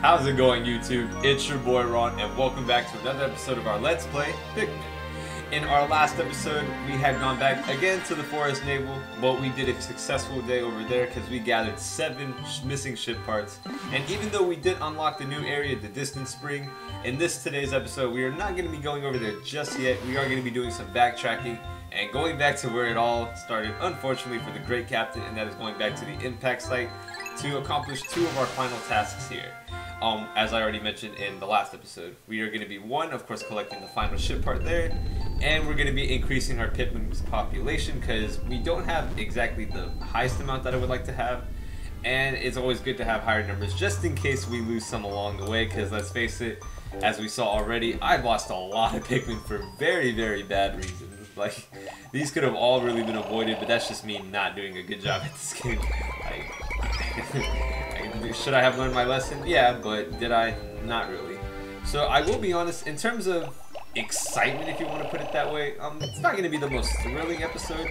How's it going, YouTube? It's your boy Ron, and welcome back to another episode of our Let's Play Pikmin. In our last episode, we had gone back again to the Forest Navel, but we did a successful day over there because we gathered 7 missing ship parts. And even though we did unlock the new area, the Distant Spring, in today's episode, we are not going to be going over there just yet. We are going to be doing some backtracking and going back to where it all started, unfortunately for the Great Captain, and that is going back to the impact site to accomplish 2 of our final tasks here. As I already mentioned in the last episode, we are going to be, one, of course, collecting the final ship part there, and we're going to be increasing our Pikmin's population because we don't have exactly the highest amount that I would like to have, and it's always good to have higher numbers just in case we lose some along the way, because let's face it, as we saw already, I've lost a lot of Pikmin for very, very bad reasons. Like, these could have all really been avoided, but that's just me not doing a good job at this game. Should I have learned my lesson? Yeah, but did I? Not really. So I will be honest, in terms of excitement, if you want to put it that way, it's not going to be the most thrilling episode.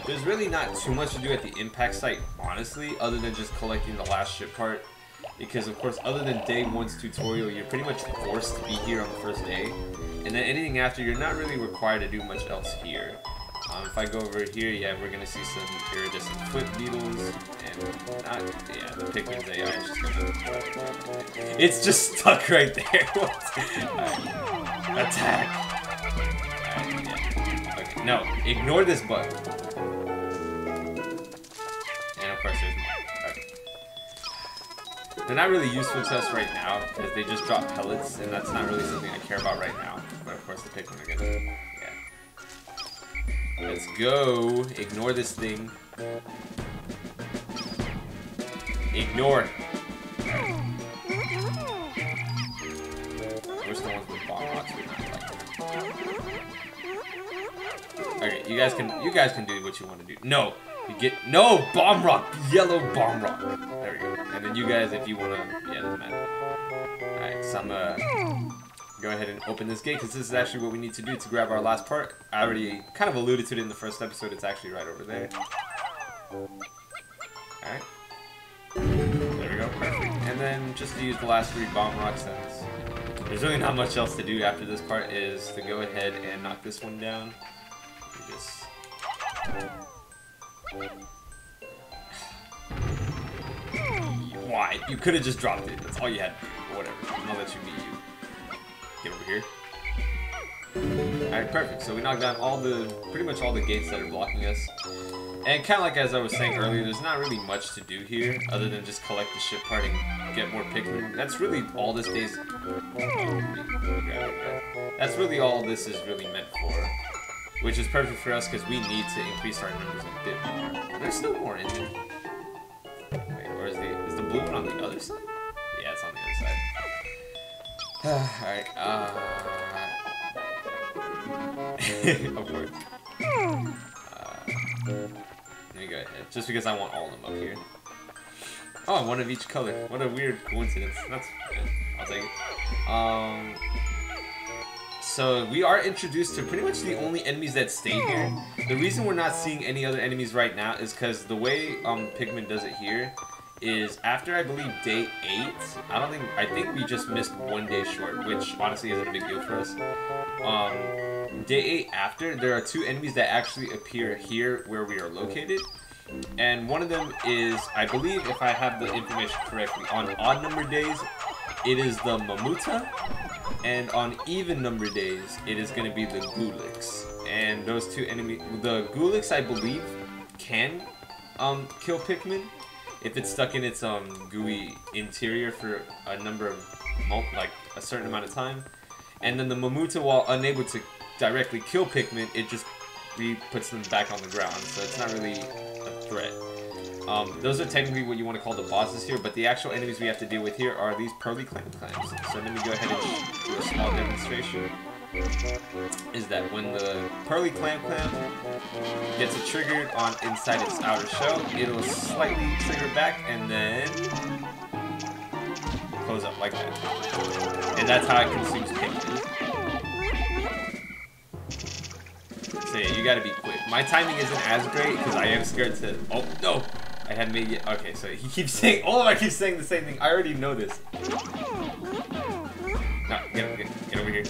There's really not too much to do at the impact site, honestly, other than just collecting the last ship part. Because, of course, other than day 1's tutorial, you're pretty much forced to be here on the first day. And then anything after, you're not really required to do much else here. If I go over here, yeah, we're gonna see some iridescent foot beetles, and the Pikmin's AI is just gonna... It's just stuck right there. Right. Attack! Alright, yeah. Okay, no, ignore this button. And of course there's more. Okay. They're not really useful to us right now, because they just drop pellets, and that's not really something I care about right now. But of course the Pikmin are gonna... Let's go. Ignore this thing. Ignore. Where's the ones with bomb rocks? Okay, you guys can do what you want to do. No, no bomb rock, yellow bomb rock. There we go. And then you guys, if you wanna, yeah, doesn't matter. All right, so I'm go ahead and open this gate, because this is actually what we need to do to grab our last part. I already kind of alluded to it in the first episode. It's actually right over there. Alright. There we go. Perfect. And then just to use the last 3 bomb rocks, since there's really not much else to do after this part, is to go ahead and knock this one down. Just... Why? You could have just dropped it. That's all you had to do. Whatever. I'll let you be you. Get over here. Alright, perfect. So we knocked down pretty much all the gates that are blocking us. And kind of like as I was saying earlier, there's not really much to do here other than just collect the ship part and get more Pikmin. That's really all this day's... That's really all this is really meant for. Which is perfect for us because we need to increase our numbers a bit more. There's still more in there. Wait, where is the blue one on the other side? Yeah, it's on the other side. Alright, of course. Let me go ahead, just because I want all of them up here. Oh, one of each color. What a weird coincidence. That's good. I'll take it. So we are introduced to pretty much the only enemies that stay here. The reason we're not seeing any other enemies right now is because the way Pikmin does it here is after, I believe, day 8. I think we just missed 1 day short, which honestly isn't a big deal for us. Day 8 after, there are 2 enemies that actually appear here where we are located. And one of them is, I believe, if I have the information correctly, on odd number days, it is the Mamuta. And on even number days, it is going to be the Gulix. And those 2 enemies, the Gulix, I believe, can kill Pikmin if it's stuck in its gooey interior for a number of like a certain amount of time. And then the Mamuta, while unable to directly kill Pikmin, it just puts them back on the ground, so it's not really a threat. Those are technically what you want to call the bosses here, but the actual enemies we have to deal with here are these pearly clams. So let me go ahead and do a small demonstration. Is that when the pearly clam gets it triggered on inside its outer shell, it'll slightly trigger back and then close up like that. And that's how it consumes Pikmin. So yeah, you gotta be quick. My timing isn't as great because I am scared to... Oh, no! I had made it. Okay, so he keeps saying, I keep saying the same thing. I already know this. No, get over here.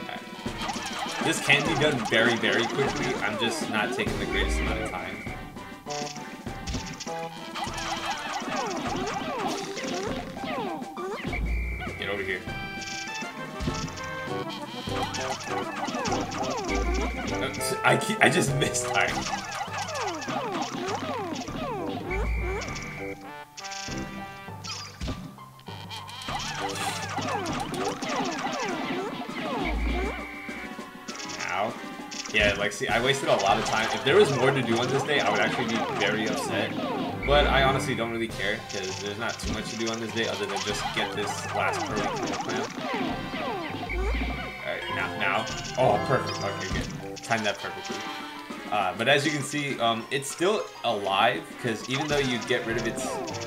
Right. This can be done very, very quickly. I'm just not taking the greatest amount of time. Get over here. I just missed time. Now, yeah, like, see, I wasted a lot of time. If there was more to do on this day, I would actually be very upset. But I honestly don't really care, because there's not too much to do on this day other than just get this last pearly plan. Alright, now. Oh, perfect. Okay, good. Timed that perfectly. But as you can see, it's still alive, because even though you get rid of its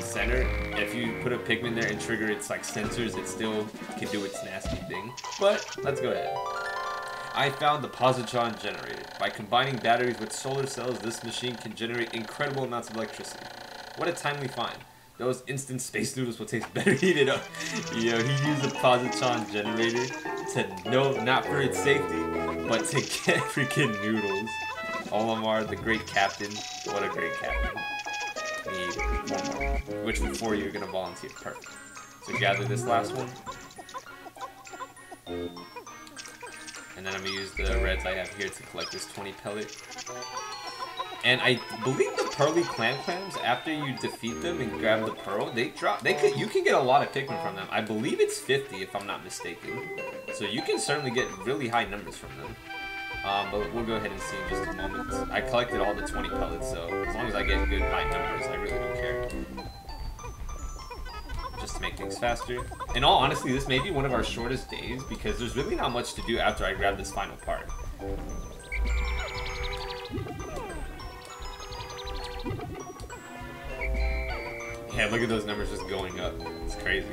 center, if you put a Pikmin there and trigger its like sensors, it still can do its nasty thing. But let's go ahead. I found the positron generator. By combining batteries with solar cells, this machine can generate incredible amounts of electricity. What a timely find. Those instant space noodles will taste better heated up. Yo, he used a positron generator to, no, not for its safety, but to get freaking noodles. Olimar, the great captain. What a great captain. We need one more. Which of the four you're going to volunteer? Perfect. So gather this last one. And then I'm going to use the reds I have here to collect this 20 pellet. And I believe the pearly clams, after you defeat them and grab the pearl, you can get a lot of Pikmin from them. I believe it's 50 if I'm not mistaken. So you can certainly get really high numbers from them. But we'll go ahead and see in just a moment. I collected all the 20 pellets, so as long as I get good high numbers, I really don't care. Just to make things faster. In all honesty, this may be one of our shortest days because there's really not much to do after I grab this final part. Yeah, look at those numbers just going up. It's crazy.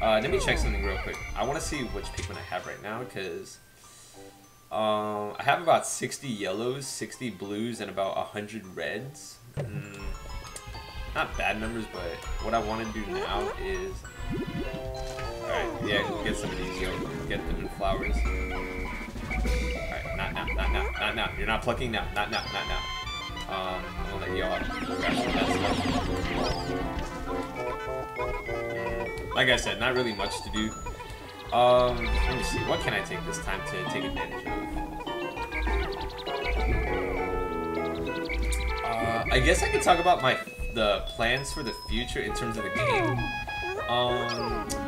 Let me check something real quick. I want to see which Pikmin I have right now because I have about 60 yellows, 60 blues, and about 100 reds. Not bad numbers, but what I want to do now is... Alright, yeah, get some of these yellows. Get them in flowers. Alright, not now. You're not plucking now. Not now. I'm gonna let y'all grab some of that stuff. Like I said, not really much to do. Let me see. What can I take this time to take advantage of? I guess I could talk about the plans for the future in terms of the game.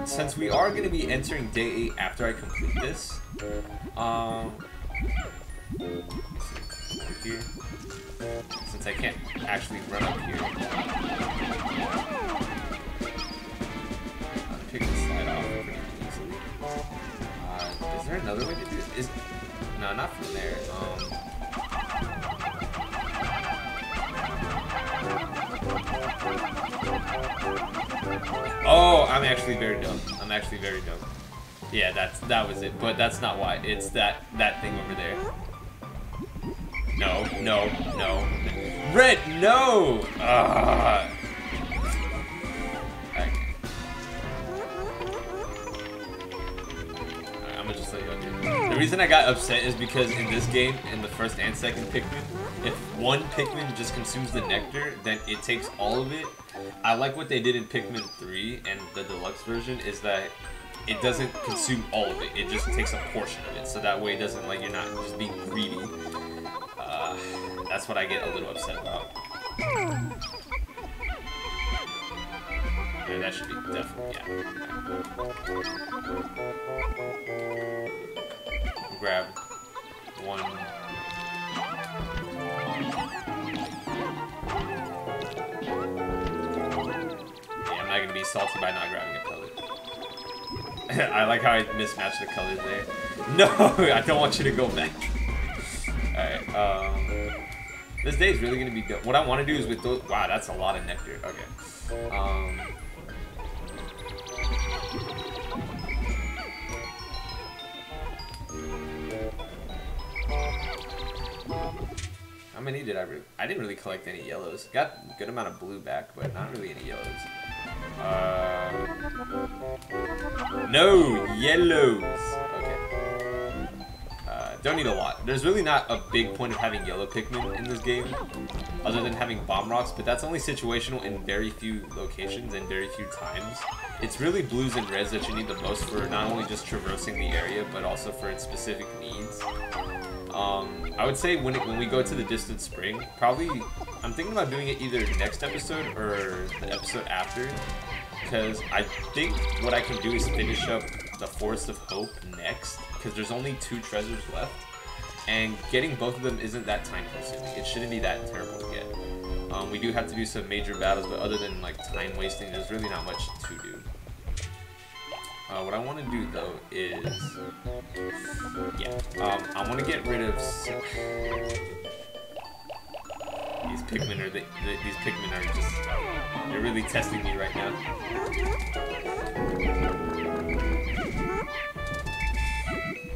Since we are going to be entering day 8 after I complete this, here. Since I can't actually run up here, I'll pick the slide off pretty easily. Is there another way to do this? No, not from there. Oh, I'm actually very dumb. Yeah, that was it. But that's not why. It's that thing over there. No. Red, no! Okay. I'm gonna just let you do. The reason I got upset is because in this game, in the first and second Pikmin, if one Pikmin just consumes the nectar, then it takes all of it. I like what they did in Pikmin 3 and the deluxe version is that it doesn't consume all of it. It just takes a portion of it, so that way it doesn't, like, you're not just being greedy. That's what I get a little upset about. Yeah, that should be definitely, yeah. Grab one. Yeah, I'm not gonna be salty by not grabbing a pellet. I like how I mismatched the colors there. No, I don't want you to go back. Alright, this day is really going to be good. What I want to do is with those... Wow, that's a lot of nectar. Okay. How many did I didn't really collect any yellows. Got a good amount of blue back, but not really any yellows. No yellows. Okay. Don't need a lot. There's really not a big point of having yellow Pikmin in this game, other than having bomb rocks, but that's only situational in very few locations and very few times. It's really blues and reds that you need the most for not only just traversing the area, but also for its specific needs. I would say when we go to the distant spring, probably, I'm thinking about doing it either next episode or the episode after, because I think what I can do is finish up the Forest of Hope next, because there's only 2 treasures left, and getting both of them isn't that time consuming. It shouldn't be that terrible to get. We do have to do some major battles, but other than like time wasting, there's really not much to do. What I want to do though is, I want to get rid of these Pikmin. These Pikmin are just, they're really testing me right now.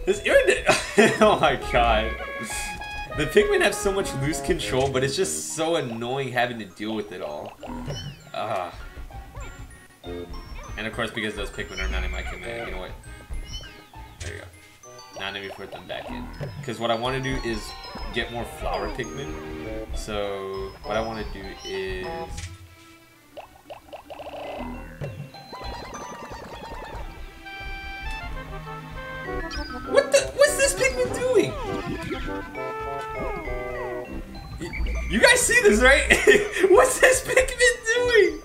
This irritating. Oh my god. The Pikmin have so much loose control, but it's just so annoying having to deal with it all. And of course, because those Pikmin are not in my command, you know what? There you go. Now let me put them back in. Because what I want to do is get more flower Pikmin. So what I want to do is... What's this Pikmin doing? You guys see this, right? What's this Pikmin doing?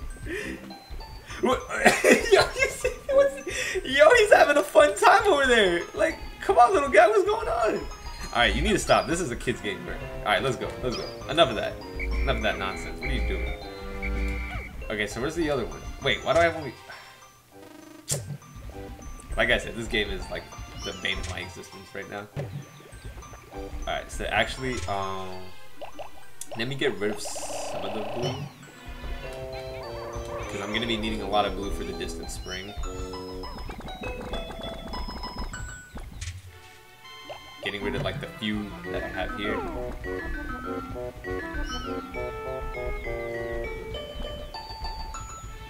What? Yo, he's having a fun time over there. Like, come on, little guy, what's going on? Alright, you need to stop. This is a kid's game, bro. Alright, let's go. Let's go. Enough of that. Enough of that nonsense. What are you doing? Okay, so where's the other one? Wait, why do I have only... Like I said, this game is like the bane of my existence right now. Alright, so actually, let me get rid of some of the blue. Because I'm going to be needing a lot of blue for the distant spring. Getting rid of like the few that I have here.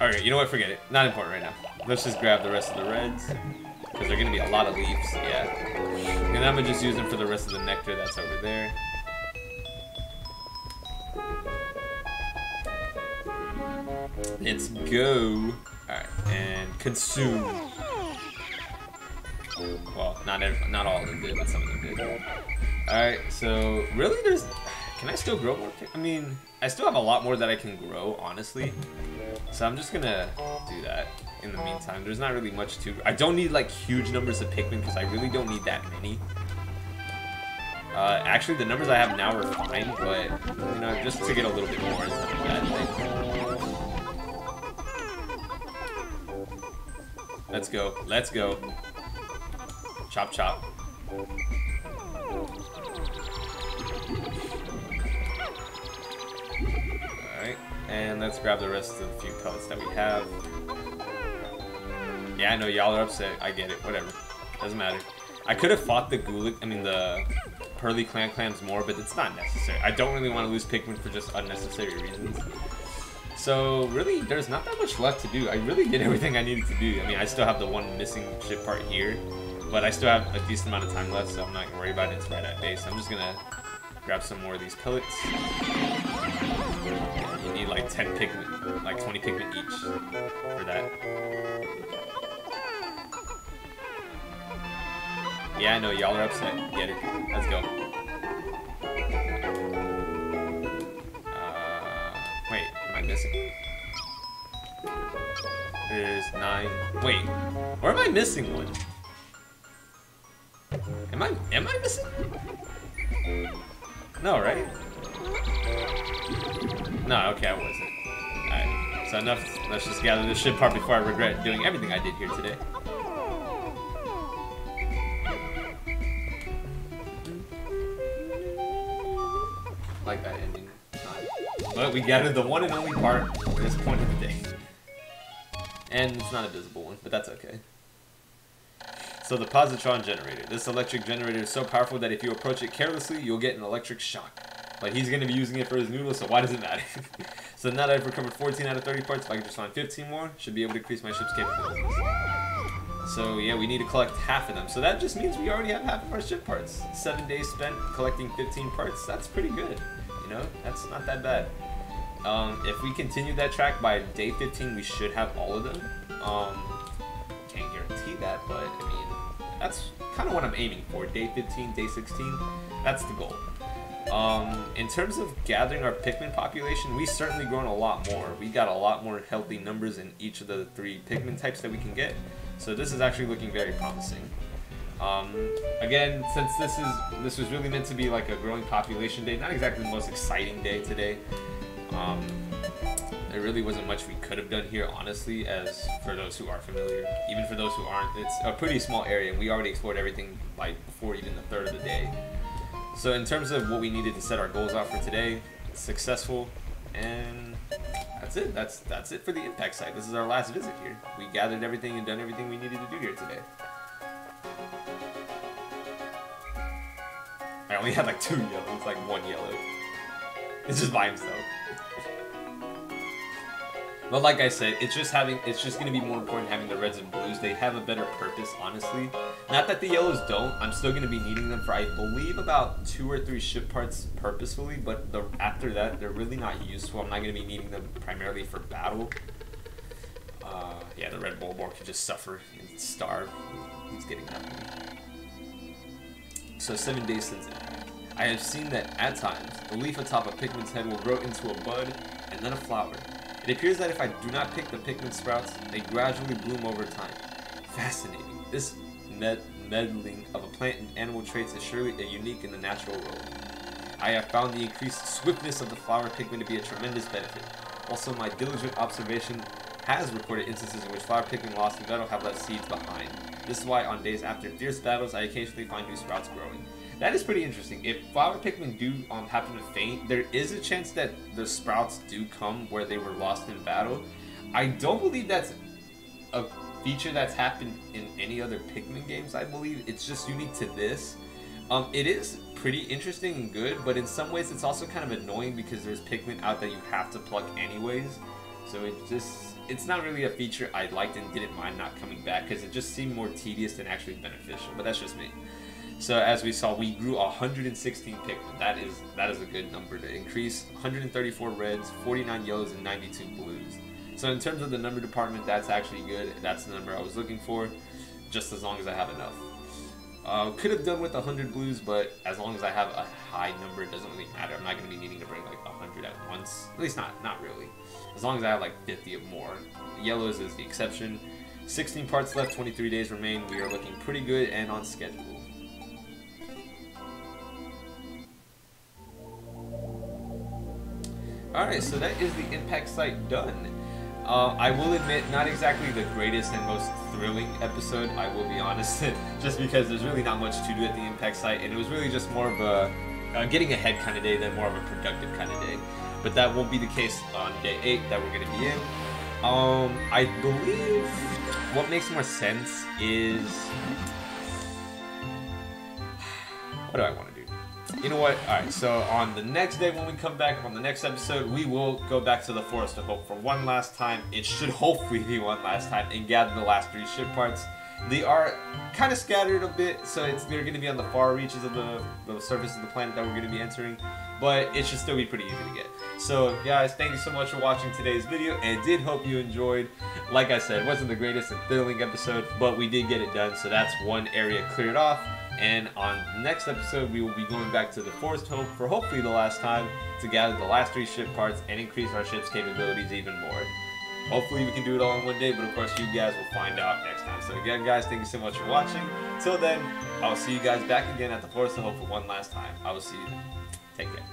Alright, you know what? Forget it. Not important right now. Let's just grab the rest of the reds. Because they're going to be a lot of leaves, yeah. And I'm going to just use them for the rest of the nectar that's over there. Let's go. Alright, and consume. Well, not all of them did, but some of them did. Alright, so really there's... Can I still grow more? I mean, I still have a lot more that I can grow, honestly. So I'm just gonna do that in the meantime. There's not really much to... I don't need like huge numbers of Pikmin because I really don't need that many. Actually, the numbers I have now are fine, but, you know, just to get a little bit more is not a bad thing. Let's go. Let's go. Chop, chop. Alright, and let's grab the rest of the few pellets that we have. Yeah, I know y'all are upset. I get it. Whatever. Doesn't matter. I could have fought the the Pearly Clams more, but it's not necessary. I don't really want to lose Pikmin for just unnecessary reasons. So, really, there's not that much left to do. I really did everything I needed to do. I mean, I still have the one missing ship part here, but I still have a decent amount of time left, so I'm not going to worry about it. It's right at base. I'm just going to grab some more of these pellets. You need like 10 Pikmin, like 20 Pikmin each for that. Yeah, I know, y'all are upset. Get it. Let's go. Wait, am I missing? There's 9. Wait, or am I missing one? Am I missing? No, right? No, okay, I wasn't. Alright, so enough. Let's just gather this ship part before I regret doing everything I did here today. Like that ending. But we gathered the one and only part at this point of the day. And it's not a visible one, but that's okay. So the positron generator. This electric generator is so powerful that if you approach it carelessly, you'll get an electric shock. But he's going to be using it for his noodles, so why does it matter? So now that I've recovered 14 out of 30 parts, if I can just find 15 more, should be able to increase my ship's capabilities. So yeah, we need to collect half of them. So that just means we already have half of our ship parts. 7 days spent collecting 15 parts, that's pretty good. You know, that's not that bad. If we continue that track by day 15, we should have all of them. Can't guarantee that, but I mean, that's kind of what I'm aiming for. Day 15, day 16, that's the goal. In terms of gathering our Pikmin population, we've certainly grown a lot more. We got a lot more healthy numbers in each of the 3 Pikmin types that we can get. So this is actually looking very promising. Again, since this was really meant to be like a growing population day, not exactly the most exciting day today. There really wasn't much we could have done here, honestly, as for those who are familiar. Even for those who aren't, it's a pretty small area, and we already explored everything like before even the third of the day. So in terms of what we needed to set our goals out for today, it's successful, and that's it. That's it for the impact site. This is our last visit here. We gathered everything and done everything we needed to do here today. I only had like 2 yellows, like 1 yellow. It's just by himself. But like I said, it's just going to be more important having the reds and blues. They have a better purpose, honestly. Not that the yellows don't. I'm still going to be needing them for, I believe, about 2 or 3 ship parts purposefully. But after that, they're really not useful. I'm not going to be needing them primarily for battle. Yeah, the red Bulborb could just suffer and starve. He's getting nothing. So 7 days since impact. I have seen that at times, the leaf atop a Pikmin's head will grow into a bud and then a flower. It appears that if I do not pick the Pikmin sprouts, they gradually bloom over time. Fascinating. This meddling of a plant and animal traits is surely a unique in the natural world. I have found the increased swiftness of the flower Pikmin to be a tremendous benefit. Also, my diligent observation has recorded instances in which flower Pikmin lost in battle have left seeds behind. This is why on days after fierce battles, I occasionally find new sprouts growing. That is pretty interesting. If flower Pikmin do happen to faint, there is a chance that the sprouts do come where they were lost in battle. I don't believe that's a feature that's happened in any other Pikmin games, I believe. It's just unique to this. It is pretty interesting and good, but in some ways it's also kind of annoying because there's Pikmin out that you have to pluck anyways. So it's not really a feature I liked and didn't mind not coming back because it just seemed more tedious than actually beneficial, but that's just me. So as we saw, we grew 116 Pikmin. That is a good number to increase. 134 reds, 49 yellows, and 92 blues. So in terms of the number department, that's actually good. That's the number I was looking for, just as long as I have enough. Could have done with 100 blues, but as long as I have a high number, it doesn't really matter. I'm not going to be needing to bring like 100 at once. At least not really. As long as I have like 50 or more. Yellows is the exception. 16 parts left, 23 days remain. We are looking pretty good and on schedule. Alright, so that is the impact site done. I will admit, not exactly the greatest and most thrilling episode, I will be honest, just because there's really not much to do at the impact site, and it was really just more of a getting ahead kind of day than more of a productive kind of day. But that won't be the case on day 8 that we're going to be in. I believe what makes more sense is... What do I want to do? You know what? Alright, so on the next day when we come back, on the next episode, we will go back to the Forest of Hope for one last time. It should hopefully be one last time and gather the last 3 ship parts. They are kind of scattered a bit, so they're going to be on the far reaches of the surface of the planet that we're going to be entering, but it should still be pretty easy to get. So guys, thank you so much for watching today's video, and I did hope you enjoyed. Like I said, it wasn't the greatest and thrilling episode, but we did get it done, so that's one area cleared off. And on the next episode, we will be going back to the Forest Hope for hopefully the last time to gather the last 3 ship parts and increase our ship's capabilities even more. Hopefully we can do it all in one day, but of course you guys will find out next time. So again, guys, thank you so much for watching. Till then, I will see you guys back again at the Forest of Hope for one last time. I will see you then. Take care.